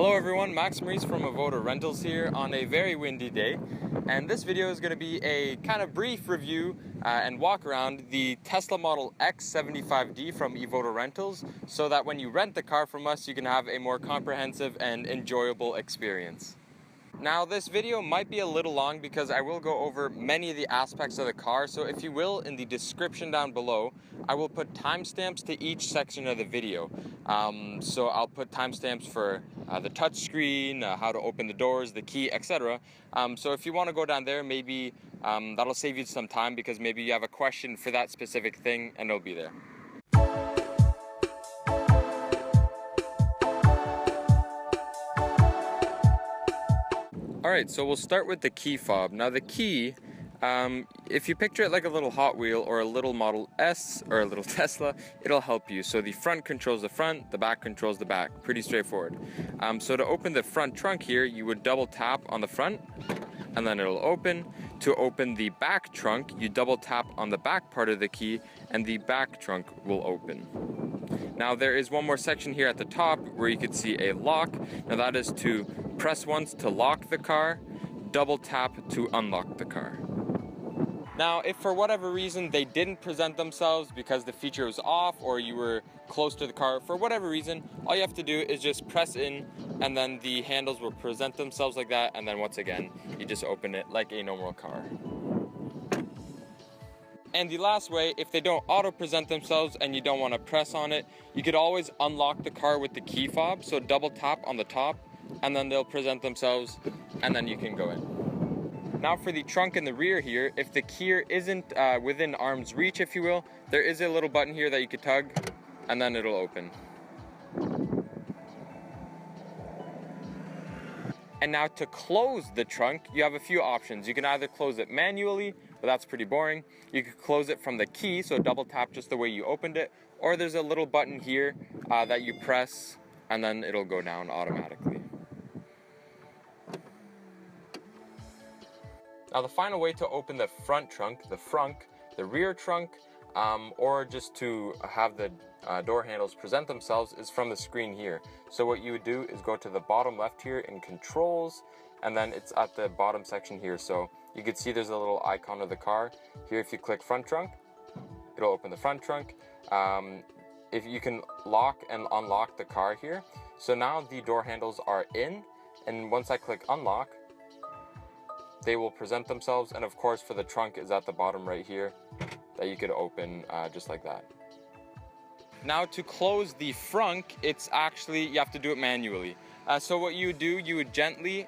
Hello everyone, Max Maurice from Evoto Rentals here on a very windy day, and this video is going to be a kind of brief review and walk around the Tesla Model X 75D from Evoto Rentals, so that when you rent the car from us you can have a more comprehensive and enjoyable experience. Now this video might be a little long because I will go over many of the aspects of the car, so if you will, in the description down below I will put timestamps to each section of the video. So I'll put timestamps for the touchscreen, how to open the doors, the key, etc. So if you want to go down there, maybe that'll save you some time because maybe you have a question for that specific thing and it'll be there. Alright, so we'll start with the key fob. Now the key, if you picture it like a little Hot Wheel or a little Model S or a little Tesla, it'll help you. So the front controls the front, the back controls the back. Pretty straightforward. So to open the front trunk here, you would double tap on the front and then it'll open. To open the back trunk, you double tap on the back part of the key and the back trunk will open. Now there is one more section here at the top where you can see a lock. Now that is to press once to lock the car, double tap to unlock the car. Now if for whatever reason they didn't present themselves because the feature was off or you were close to the car, for whatever reason, all you have to do is just press in and then the handles will present themselves like that, and then once again you just open it like a normal car. And the last way, if they don't auto-present themselves and you don't want to press on it, you could always unlock the car with the key fob. So double tap on the top and then they'll present themselves and then you can go in. Now for the trunk in the rear here, if the key isn't within arm's reach, if you will, there is a little button here that you could tug and then it'll open. And now to close the trunk, you have a few options. You can either close it manually, but that's pretty boring. You could close it from the key, so double tap just the way you opened it, or there's a little button here that you press and then it'll go down automatically. Now the final way to open the front trunk, the rear trunk, or just to have the door handles present themselves is from the screen here. So what you would do is go to the bottom left here in controls, and then it's at the bottom section here. So you can see there's a little icon of the car. Here if you click front trunk, it'll open the front trunk. If you can lock and unlock the car here. So now the door handles are in, and once I click unlock, they will present themselves, and of course for the trunk is at the bottom right here that you could open just like that. Now to close the frunk, it's actually, you have to do it manually. So what you would do, you would gently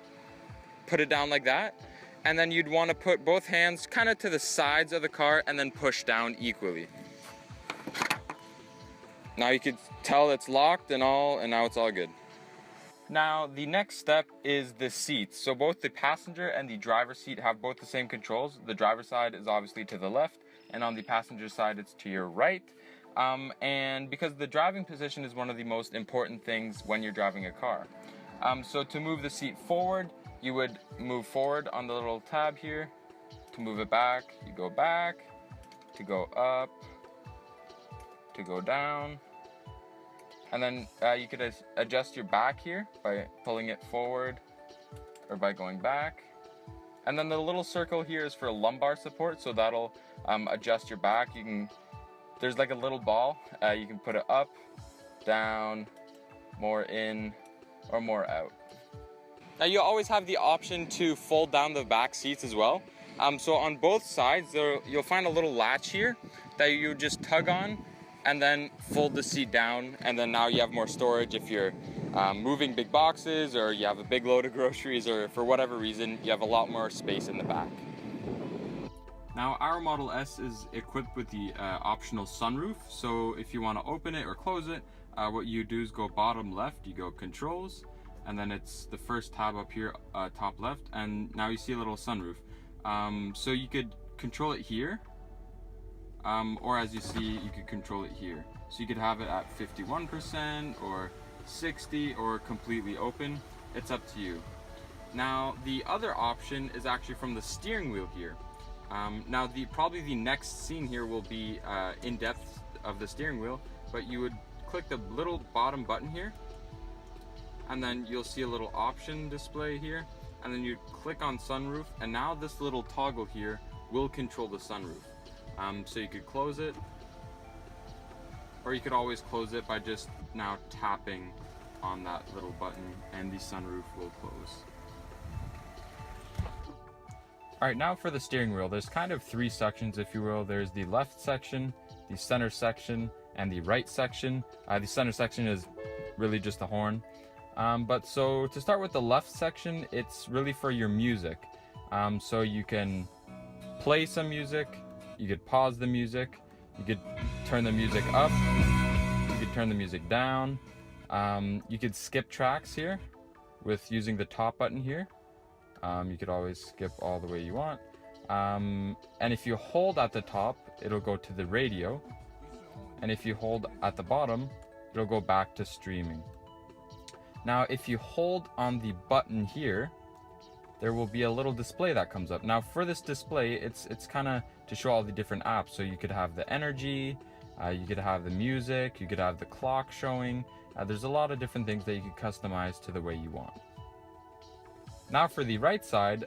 put it down like that, and then you'd want to put both hands kind of to the sides of the car and then push down equally. Now you could tell it's locked and all, and now it's all good. Now the next step is the seats. So both the passenger and the driver's seat have both the same controls. The driver's side is obviously to the left, and on the passenger side it's to your right. And because the driving position is one of the most important things when you're driving a car. So to move the seat forward, you would move forward on the little tab here. To move it back, you go back. To go up, to go down. And then you could adjust your back here by pulling it forward or by going back. And then the little circle here is for lumbar support, so that'll adjust your back. You can, there's like a little ball, you can put it up, down, more in, or more out. Now you always have the option to fold down the back seats as well. So on both sides, you'll find a little latch here that you just tug on and then fold the seat down, and then now you have more storage if you're moving big boxes or you have a big load of groceries, or for whatever reason you have a lot more space in the back. Now our Model S is equipped with the optional sunroof, so if you want to open it or close it, what you do is go bottom left, you go controls, and then it's the first tab up here, top left, and now you see a little sunroof. So you could control it here, or as you see, you could control it here. So you could have it at 51% or 60 or completely open. It's up to you. Now the other option is actually from the steering wheel here. Now probably the next scene here will be in depth of the steering wheel, but you would click the little bottom button here and then you'll see a little option display here, and then you click on sunroof, and now this little toggle here will control the sunroof. So you could close it, or you could always close it by just now tapping on that little button, and the sunroof will close. Alright, now for the steering wheel, there's kind of three sections, if you will. There's the left section, the center section, and the right section. The center section is really just the horn. But so to start with the left section, it's really for your music. So you can play some music, you could pause the music, you could turn the music up, you could turn the music down, you could skip tracks here with using the top button here. You could always skip all the way you want. And if you hold at the top, it'll go to the radio. And if you hold at the bottom, it'll go back to streaming. Now, if you hold on the button here, there will be a little display that comes up. Now, for this display, it's kind of to show all the different apps. So you could have the energy, you could have the music, you could have the clock showing. There's a lot of different things that you could customize to the way you want. Now for the right side,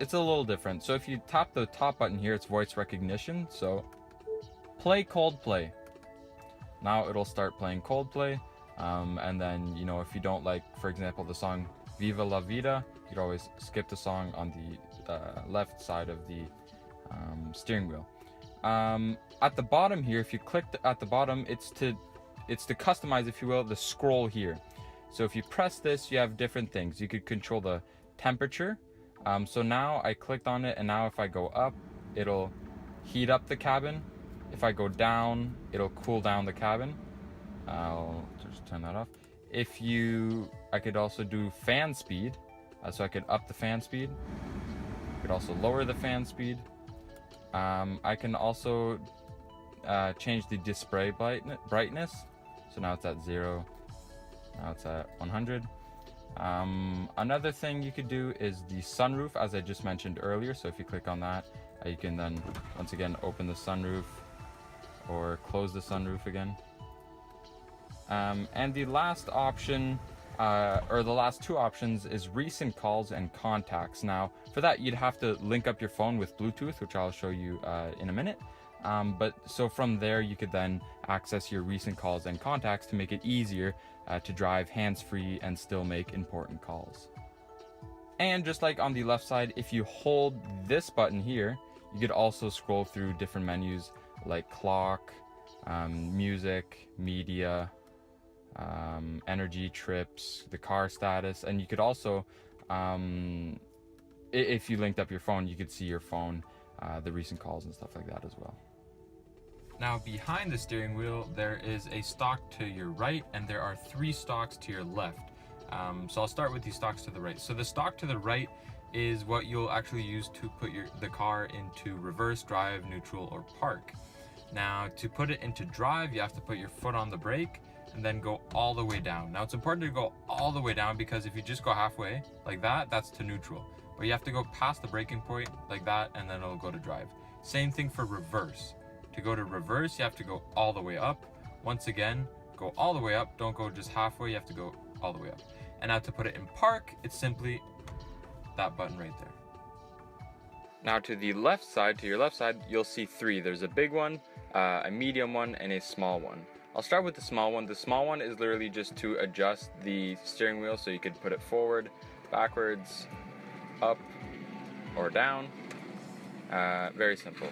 it's a little different. So if you tap the top button here, it's voice recognition. So play Coldplay. Now it'll start playing Coldplay. And then, you know, if you don't like, for example, the song Viva La Vida, you could always skip the song on the left side of the steering wheel. At the bottom here, if you click at the bottom, it's to customize, if you will, the scroll here. So if you press this, you have different things. You could control the temperature. So now I clicked on it, and now if I go up, it'll heat up the cabin. If I go down, it'll cool down the cabin. I'll just turn that off. I could also do fan speed. So I could up the fan speed. I could also lower the fan speed. I can also change the display brightness. So now it's at 0. Now it's at 100. Another thing you could do is the sunroof, as I just mentioned earlier. So if you click on that, you can then once again open the sunroof or close the sunroof again. And the last option, or the last two options, is recent calls and contacts. Now for that, you'd have to link up your phone with Bluetooth, which I'll show you in a minute. But so from there, you could then access your recent calls and contacts to make it easier to drive hands-free and still make important calls. And just like on the left side, if you hold this button here, you could also scroll through different menus like clock, music, media, energy, trips, the car status, and you could also, if you linked up your phone, you could see your phone, the recent calls and stuff like that as well. Now behind the steering wheel, there is a stalk to your right, and there are 3 stalks to your left. So I'll start with the stalks to the right. So the stalk to the right is what you'll actually use to put the car into reverse, drive, neutral, or park. Now to put it into drive, you have to put your foot on the brake and then go all the way down. Now it's important to go all the way down, because if you just go halfway like that, that's to neutral. But you have to go past the braking point like that, and then it'll go to drive. Same thing for reverse. To go to reverse, you have to go all the way up. Once again, go all the way up. Don't go just halfway, you have to go all the way up. And now to put it in park, it's simply that button right there. Now to the left side, to your left side, you'll see 3. There's a big one, a medium one, and a small one. I'll start with the small one. The small one is literally just to adjust the steering wheel, so you could put it forward, backwards, up, or down. Very simple.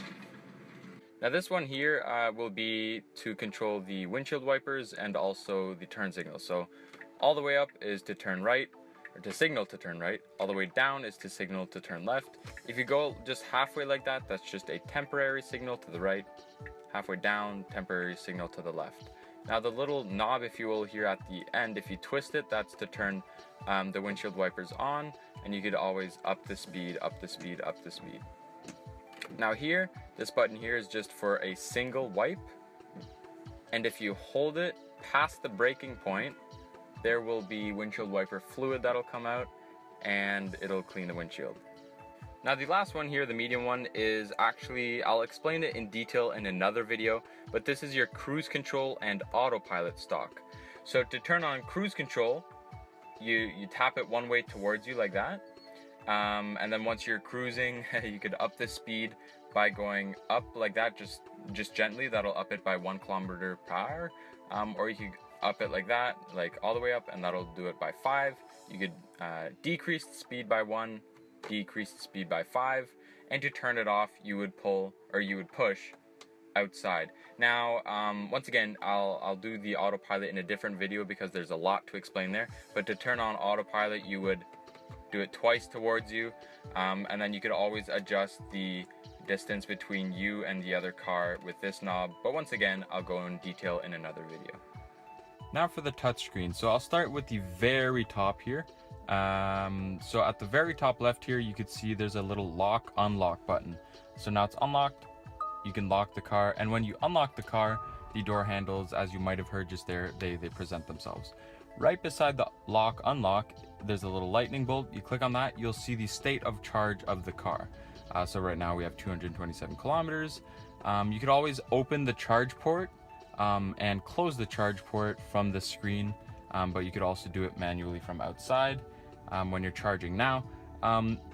Now this one here will be to control the windshield wipers and also the turn signal. So all the way up is to turn right, or to signal to turn right. All the way down is to signal to turn left. If you go just halfway like that, that's just a temporary signal to the right. Halfway down, temporary signal to the left. Now the little knob, if you will, here at the end, if you twist it, that's to turn the windshield wipers on, and you could always up the speed, up the speed, up the speed. Now here, this button here is just for a single wipe, and if you hold it past the braking point, there will be windshield wiper fluid that'll come out, and it'll clean the windshield. Now the last one here, the medium one, is actually, I'll explain it in detail in another video, but this is your cruise control and autopilot stalk. So to turn on cruise control, you tap it one way towards you like that, and then once you're cruising, you could up the speed by going up like that, just gently. That'll up it by 1 kilometer per hour, or you could up it like that, like all the way up, and that'll do it by 5. You could decrease the speed by 1, decrease the speed by 5, and to turn it off, you would pull, or you would push outside. Now, once again, I'll do the autopilot in a different video because there's a lot to explain there. But to turn on autopilot, you would do it twice towards you, and then you could always adjust the distance between you and the other car with this knob. But once again, I'll go in detail in another video. Now for the touchscreen. So I'll start with the very top here. So at the very top left here, you could see there's a little lock unlock button. So now it's unlocked. You can lock the car, and when you unlock the car, the door handles, as you might have heard just there, they present themselves. Right beside the lock unlock, there's a little lightning bolt. You click on that, you'll see the state of charge of the car. So right now we have 227 kilometers. You could always open the charge port and close the charge port from the screen, but you could also do it manually from outside when you're charging. Now,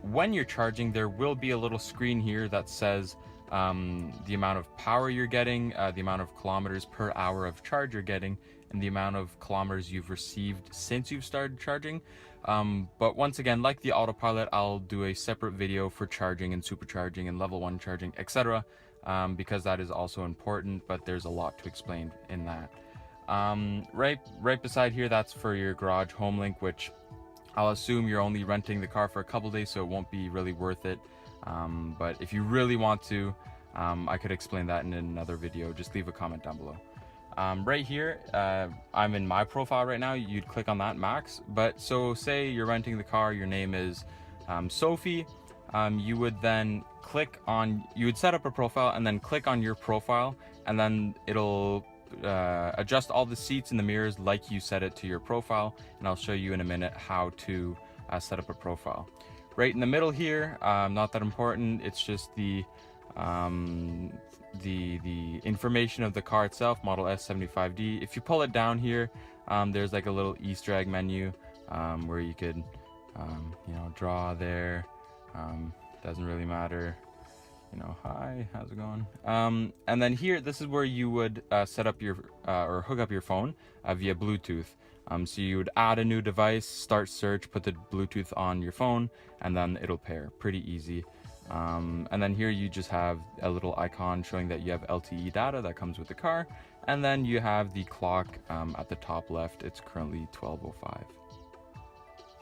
when you're charging, there will be a little screen here that says the amount of power you're getting, the amount of kilometers per hour of charge you're getting, and the amount of kilometers you've received since you've started charging. But once again, like the autopilot, I'll do a separate video for charging and supercharging and level 1 charging, etc., because that is also important, but there's a lot to explain in that. Right beside here, that's for your garage home link, which I'll assume you're only renting the car for a couple days, so it won't be really worth it. But if you really want to, I could explain that in another video. Just leave a comment down below. Right here, I'm in my profile right now. You'd click on that, max. But so say you're renting the car, your name is Sophie. You would then you would set up a profile and then click on your profile, and then it'll adjust all the seats and the mirrors like you set it to your profile. And I'll show you in a minute how to set up a profile. Right in the middle here, not that important. It's just the information of the car itself, Model S 75D. If you pull it down here, there's like a little Easter egg menu where you could, draw there. Doesn't really matter. Hi, how's it going? And then here, this is where you would set up your or hook up your phone via Bluetooth. So you would add a new device, start search, put the Bluetooth on your phone, and then it'll pair. Pretty easy. And then here you just have a little icon showing that you have LTE data that comes with the car. And then you have the clock at the top left. It's currently 12:05.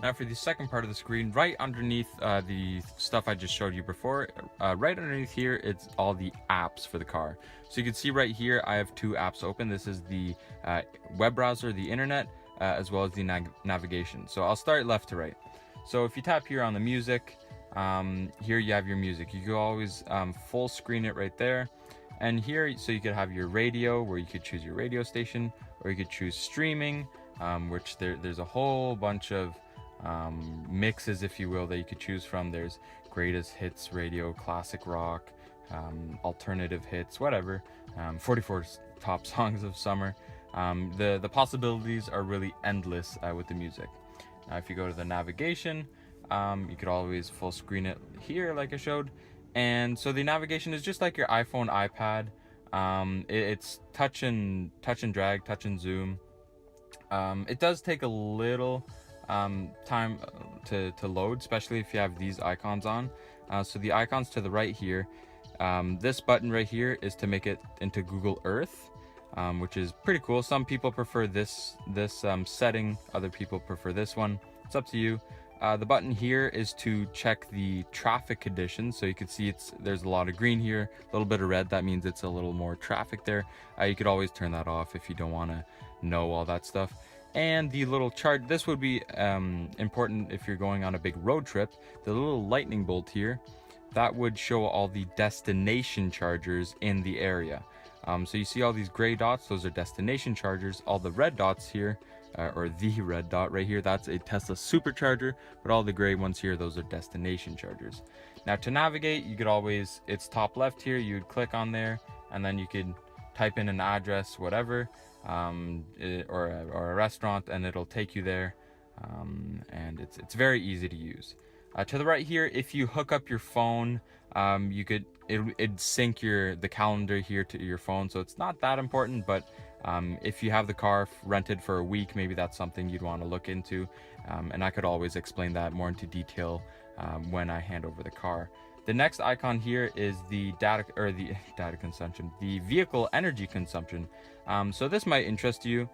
Now for the second part of the screen, right underneath the stuff I just showed you before, right underneath here, it's all the apps for the car. So you can see right here, I have 2 apps open. This is the web browser, the internet, as well as the navigation. So I'll start left to right. So if you tap here on the music, here you have your music. You can always full screen it right there. And here, so you could have your radio, where you could choose your radio station, or you could choose streaming, which there's a whole bunch of mixes, if you will, that you could choose from. There's greatest hits radio, classic rock, alternative hits, whatever, 44 top songs of summer. The possibilities are really endless with the music. Now if you go to the navigation, you could always full screen it here like I showed. And so the navigation is just like your iPhone, iPad. It's touch and drag, touch and zoom. It does take a little time to load, especially if you have these icons on. So the icons to the right here, this button right here is to make it into Google Earth, which is pretty cool. Some people prefer this setting, other people prefer this one. It's up to you. The button here is to check the traffic conditions. So you can see there's a lot of green here, a little bit of red. That means it's a little more traffic there. You could always turn that off if you don't want to know all that stuff. And the little chart, this would be important if you're going on a big road trip. The little lightning bolt here, that would show all the destination chargers in the area. So you see all these gray dots, those are destination chargers. All the red dots here, or the red dot right here, that's a Tesla supercharger, but all the gray ones here, those are destination chargers. Now to navigate, you could always, it's top left here, you'd click on there, and then you could type in an address, whatever, or a restaurant, and it'll take you there. and it's very easy to use. To the right here, if you hook up your phone, it'd sync the calendar here to your phone, so it's not that important. But if you have the car rented for a week, maybe that's something you'd want to look into, and I could always explain that more into detail when I hand over the car. The next icon here is the data consumption, the vehicle energy consumption. So this might interest you.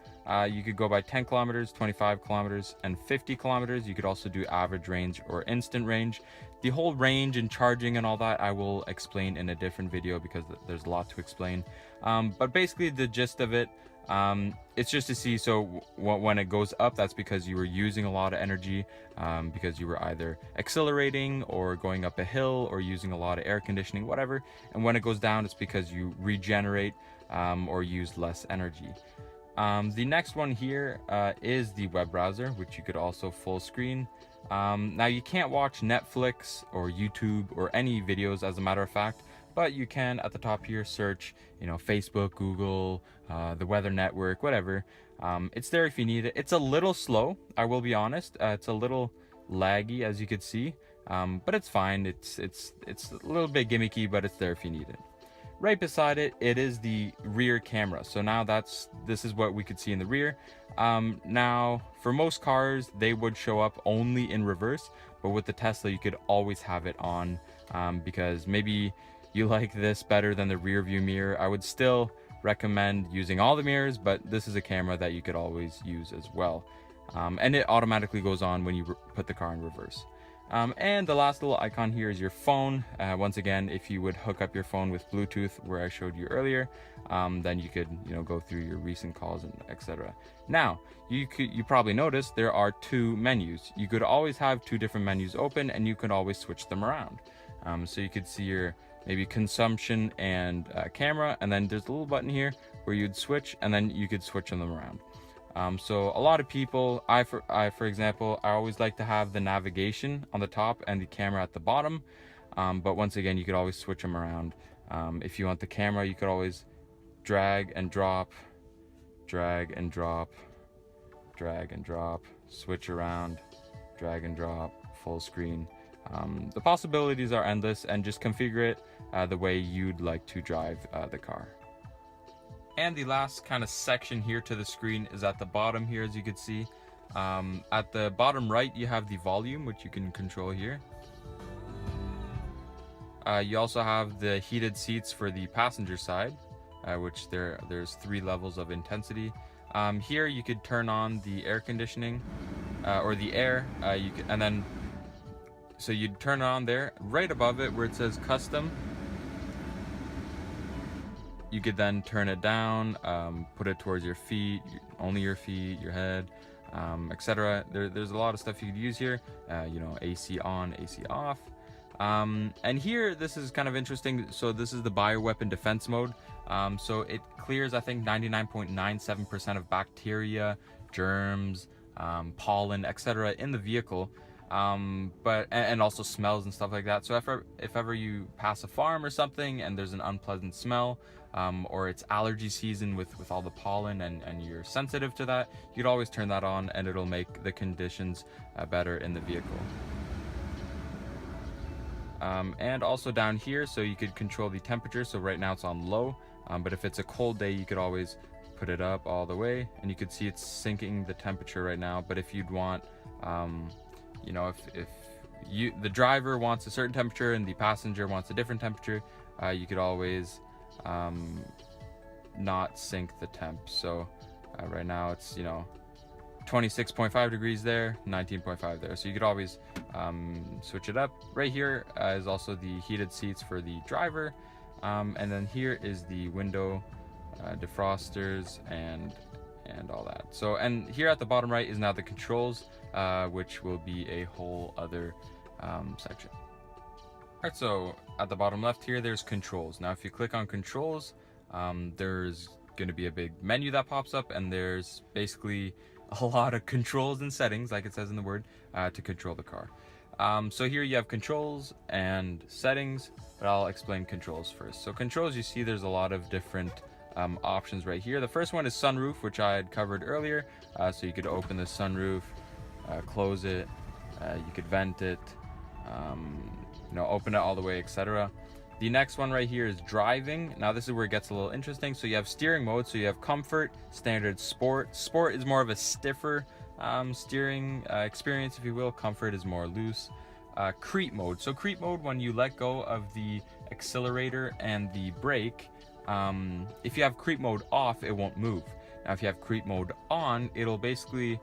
You could go by 10 kilometers, 25 kilometers, and 50 kilometers. You could also do average range or instant range. The whole range and charging and all that I will explain in a different video because there's a lot to explain. But basically the gist of it, it's just to see, so when it goes up, that's because you were using a lot of energy, because you were either accelerating or going up a hill or using a lot of air conditioning, whatever. And when it goes down, it's because you regenerate or use less energy. The next one here is the web browser, which you could also full screen. Now you can't watch Netflix or YouTube or any videos, as a matter of fact, but you can at the top here search, Facebook, Google, the Weather Network, whatever. It's there if you need it. It's a little slow, I will be honest. It's a little laggy, as you could see, but it's fine. It's a little bit gimmicky, but it's there if you need it. Right beside it, it is the rear camera. So now this is what we could see in the rear. Now, for most cars, they would show up only in reverse, but with the Tesla, you could always have it on, because maybe you like this better than the rear view mirror. I would still recommend using all the mirrors, but this is a camera that you could always use as well. And it automatically goes on when you put the car in reverse. And the last little icon here is your phone. Once again, if you would hook up your phone with Bluetooth, where I showed you earlier, then you could, go through your recent calls and etc. Now, you probably noticed there are two menus. You could always have two different menus open, and you could always switch them around. So you could see your maybe consumption and camera, and then there's a little button here where you'd switch, and then you could switch them around. So a lot of people, for example, I always like to have the navigation on the top and the camera at the bottom. But once again, you could always switch them around. If you want the camera, you could always drag and drop, drag and drop, drag and drop, switch around, drag and drop, full screen. The possibilities are endless, and just configure it the way you'd like to drive the car. And the last kind of section here to the screen is at the bottom here, as you can see. At the bottom right, you have the volume, which you can control here. You also have the heated seats for the passenger side, which there's 3 levels of intensity. Here you could turn on the air conditioning or the air, and then so you'd turn it on there. Right above it where it says custom, you could then turn it down, put it towards your feet, only your feet, your head, etc. There's a lot of stuff you could use here. AC on, AC off. And here, this is kind of interesting. So this is the bioweapon defense mode. So it clears, I think, 99.97% of bacteria, germs, pollen, etc. in the vehicle. And also smells and stuff like that. So if ever you pass a farm or something and there's an unpleasant smell, or it's allergy season with all the pollen and you're sensitive to that, you'd always turn that on and it'll make the conditions better in the vehicle. And also down here, so you could control the temperature. So right now it's on low, but if it's a cold day, you could always put it up all the way, and you could see it's syncing the temperature right now. But if you'd want, if the driver wants a certain temperature and the passenger wants a different temperature, you could always not sync the temp. So right now it's 26.5 degrees there, 19.5 there. So you could always switch it up. Right here is also the heated seats for the driver, and then here is the window defrosters and all that. So, and here at the bottom right is now the controls, which will be a whole other section. Alright, so at the bottom left here, there's controls. Now if you click on controls, there's going to be a big menu that pops up, and there's basically a lot of controls and settings, like it says in the word, to control the car. So here you have controls and settings, but I'll explain controls first. So controls, you see there's a lot of different options right here. The first one is sunroof, which I had covered earlier. So you could open the sunroof, close it, you could vent it, open it all the way, etc. The next one right here is driving. Now this is where it gets a little interesting. So you have steering mode, so you have comfort, standard, sport. Sport is more of a stiffer steering experience, if you will. Comfort is more loose. Creep mode. So creep mode, when you let go of the accelerator and the brake, if you have creep mode off, it won't move. Now if you have creep mode on, it'll basically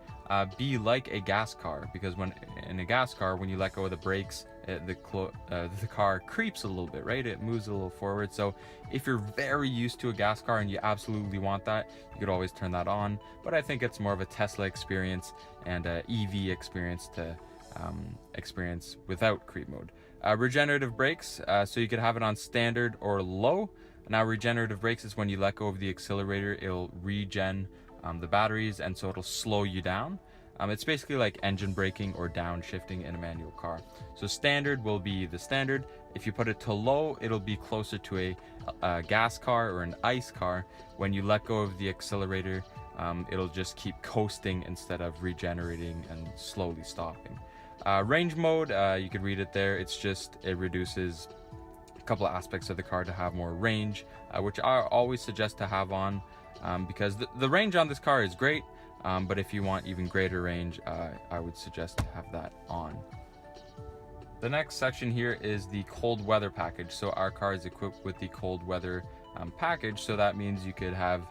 be like a gas car, because when in a gas car, when you let go of the brakes, the car creeps a little bit, right? It moves a little forward. So if you're very used to a gas car and you absolutely want that, you could always turn that on. But I think it's more of a Tesla experience and a EV experience to experience without creep mode. Regenerative brakes, so you could have it on standard or low. Now regenerative brakes is when you let go of the accelerator, it'll regen the batteries, and so it'll slow you down. It's basically like engine braking or downshifting in a manual car. So standard will be the standard. If you put it to low, it'll be closer to a gas car or an ICE car. When you let go of the accelerator, it'll just keep coasting instead of regenerating and slowly stopping. Range mode, you could read it there. It's just, it reduces a couple of aspects of the car to have more range, which I always suggest to have on, because the range on this car is great. But if you want even greater range, I would suggest to have that on. The next section here is the cold weather package. So our car is equipped with the cold weather package. So that means you could have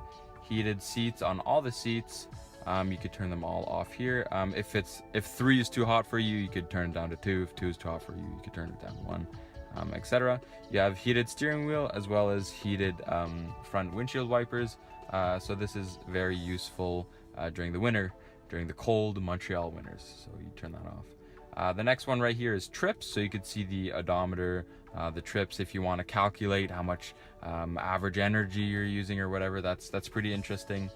heated seats on all the seats. You could turn them all off here. If 3 is too hot for you, you could turn it down to 2. If 2 is too hot for you, you could turn it down to 1, etc. You have heated steering wheel as well as heated front windshield wipers. So this is very useful during the winter, during the cold Montreal winters. So you turn that off. The next one right here is trips. So you could see the odometer, the trips, if you want to calculate how much average energy you're using or whatever. That's pretty interesting.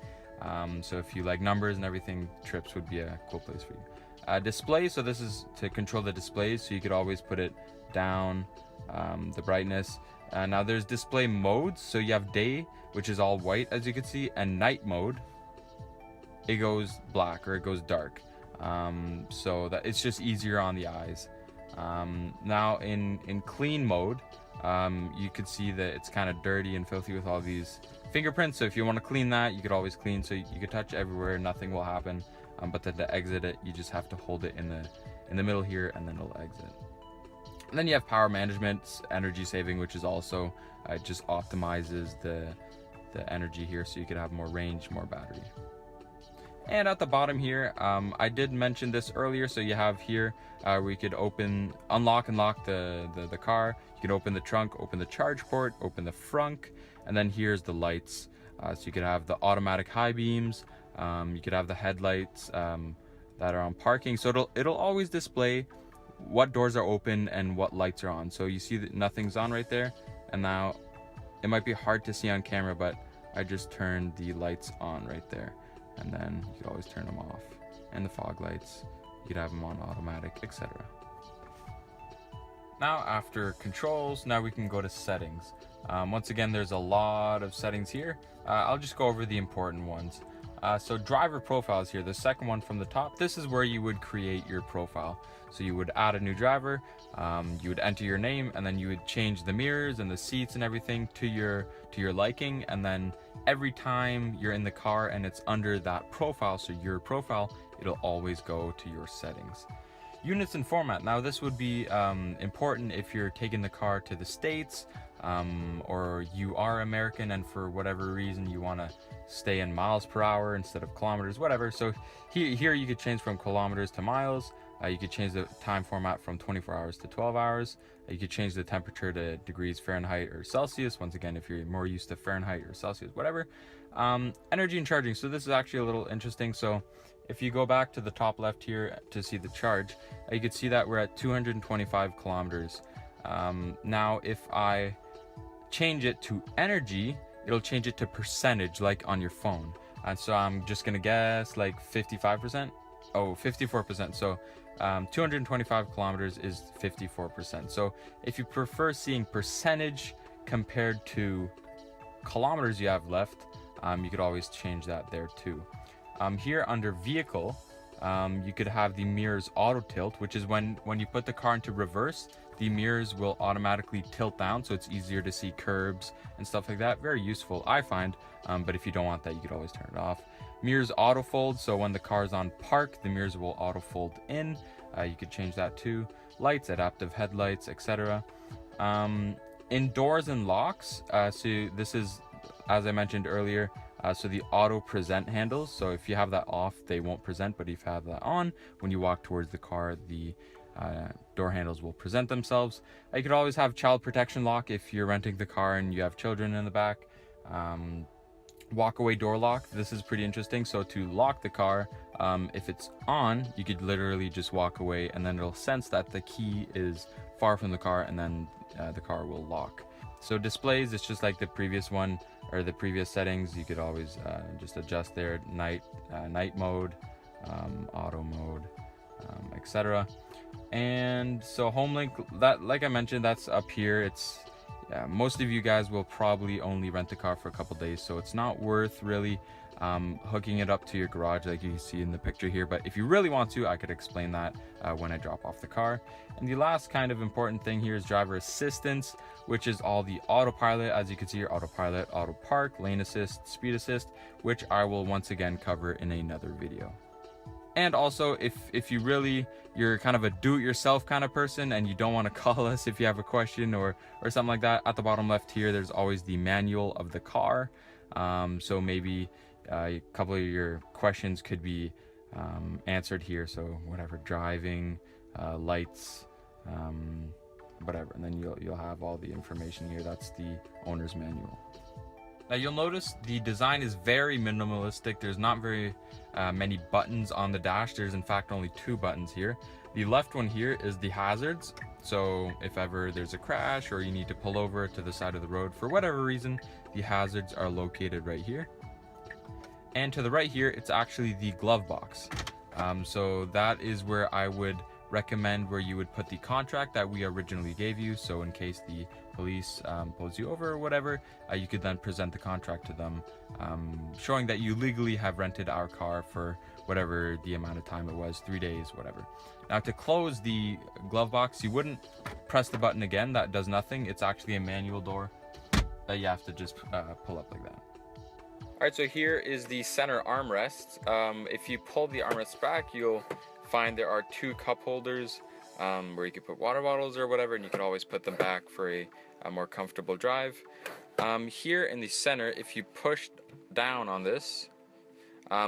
So if you like numbers and everything, trips would be a cool place for you. Display, so this is to control the displays, so you could always put it down, the brightness. Now there's display modes, so you have day, which is all white as you can see, and night mode, it goes black or it goes dark, so that it's just easier on the eyes. Now in clean mode, you could see that it's kind of dirty and filthy with all these fingerprints, so if you want to clean that, you could always clean, so you could touch everywhere, nothing will happen. But then to exit it, you just have to hold it in the middle here, and then it'll exit. And then you have power management, energy saving, which is also just optimizes the energy here, so you could have more range, more battery. And at the bottom here, I did mention this earlier, so you have here where you could unlock and lock the car. You can open the trunk, open the charge port, open the frunk, and then here's the lights. So you could have the automatic high beams. You could have the headlights that are on parking. So it'll always display what doors are open and what lights are on. So you see that nothing's on right there. And now it might be hard to see on camera, but I just turned the lights on right there. And then you could always turn them off. And the fog lights, you could have them on automatic, etc. Now after controls, now we can go to settings. Once again, there's a lot of settings here. I'll just go over the important ones. So driver profiles here, the second one from the top, this is where you would create your profile. So you would add a new driver, you would enter your name, and then you would change the mirrors and the seats and everything to your liking. And then every time you're in the car and it's under that profile, so your profile, it'll always go to your settings. Units and format. Now this would be important if you're taking the car to the States, or you are American and for whatever reason you want to stay in miles per hour instead of kilometers, whatever. So here you could change from kilometers to miles. You could change the time format from 24 hours to 12 hours. You could change the temperature to degrees Fahrenheit or Celsius. Once again, if you're more used to Fahrenheit or Celsius, whatever. Energy and charging. So this is actually a little interesting. So if you go back to the top left here to see the charge, you could see that we're at 225 kilometers. Now if I change it to energy, it'll change it to percentage like on your phone. And so I'm just gonna guess like 55%. Oh, 54%. So 225 kilometers is 54%. So if you prefer seeing percentage compared to kilometers you have left, you could always change that there too. Here under vehicle, You could have the mirrors auto tilt, which is when you put the car into reverse, the mirrors will automatically tilt down, so it's easier to see curbs and stuff like that. Very useful, I find, but if you don't want that, you could always turn it off. Mirrors auto fold, so when the car's on park, the mirrors will auto fold in. You could change that too. Lights, adaptive headlights, etc. Indoors and locks, so this is, as I mentioned earlier, so the auto present handles, so if you have that off, they won't present, but if you have that on, when you walk towards the car, the door handles will present themselves. You could always have child protection lock if you're renting the car and you have children in the back. Walk away door lock, this is pretty interesting. So to lock the car, if it's on, you could literally just walk away and then it'll sense that the key is far from the car, and then the car will lock. So displays, it's just like the previous one, or the previous settings. You could always just adjust there, night mode, auto mode, etc. And so home link, that, like I mentioned, that's up here. It's most of you guys will probably only rent the car for a couple days, so it's not worth really hooking it up to your garage like you can see in the picture here. But if you really want to, I could explain that when I drop off the car. And the last kind of important thing here is driver assistance, which is all the autopilot. As you can see here, autopilot, auto park, lane assist, speed assist, which I will once again cover in another video. And also, if you're kind of a do-it-yourself kind of person and you don't want to call us if you have a question or something like that, at the bottom left here, there's always the manual of the car. So maybe a couple of your questions could be answered here. So whatever, driving, lights, whatever, and then you'll have all the information here. That's the owner's manual. Now you'll notice the design is very minimalistic. There's not very many buttons on the dash. There's in fact only 2 buttons here. The left one here is the hazards. So if ever there's a crash or you need to pull over to the side of the road for whatever reason, the hazards are located right here. And to the right here, it's actually the glove box. So that is where I would recommend where you would put the contract that we originally gave you. So in case the police pulls you over or whatever, you could then present the contract to them, showing that you legally have rented our car for whatever the amount of time it was, 3 days, whatever. Now to close the glove box, you wouldn't press the button again. That does nothing. It's actually a manual door that you have to just pull up like that. All right, so here is the center armrest. If you pull the armrest back, you'll find there are 2 cup holders where you could put water bottles or whatever, and you could always put them back for a more comfortable drive. Here in the center, if you push down on this,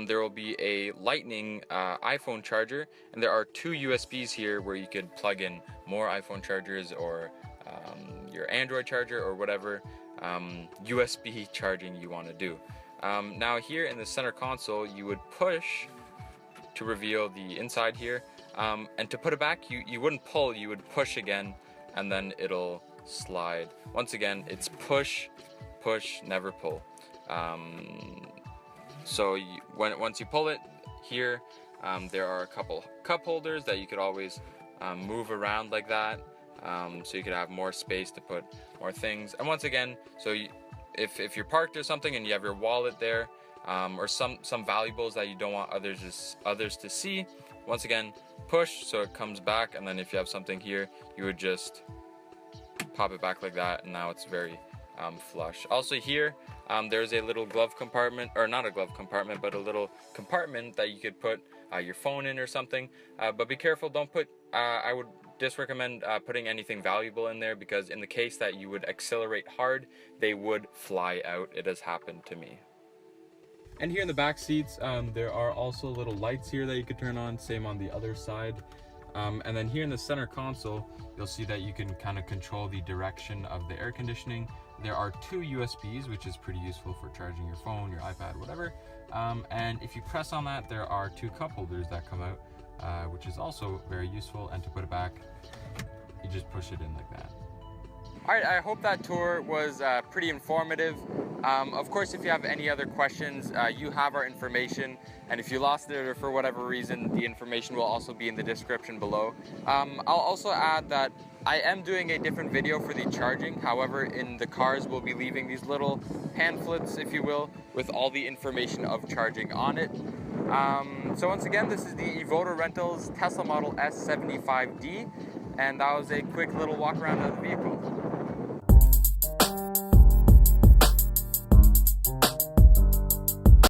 there will be a lightning iPhone charger, and there are 2 USBs here where you could plug in more iPhone chargers or your Android charger or whatever USB charging you want to do. Now here in the center console, you would push to reveal the inside here, and to put it back, you wouldn't pull, you would push again, and then it'll slide. Once again, it's push, push, never pull. So once you pull it here, there are a couple cup holders that you could always move around like that, so you could have more space to put more things. And once again, so if you're parked or something and you have your wallet there, or some valuables that you don't want others to see, once again, push so it comes back, and then if you have something here, you would just pop it back like that, and now it's very flush. Also here, there's a little glove compartment, or not a glove compartment, but a little compartment that you could put your phone in or something, but be careful, don't put, I would just recommend putting anything valuable in there, because in the case that you would accelerate hard, they would fly out. It has happened to me. And here in the back seats, there are also little lights here that you could turn on, same on the other side. And then here in the center console, you'll see that you can kind of control the direction of the air conditioning. There are 2 USBs, which is pretty useful for charging your phone, your iPad, whatever. And if you press on that, there are 2 cup holders that come out, which is also very useful. And to put it back, you just push it in like that. All right, I hope that tour was pretty informative. Of course, if you have any other questions, you have our information, and if you lost it or for whatever reason, the information will also be in the description below. I'll also add that I am doing a different video for the charging. However, in the cars, we'll be leaving these little pamphlets, if you will, with all the information of charging on it. So once again, this is the Evoto Rentals Tesla Model S 75D, and that was a quick little walk around of the vehicle.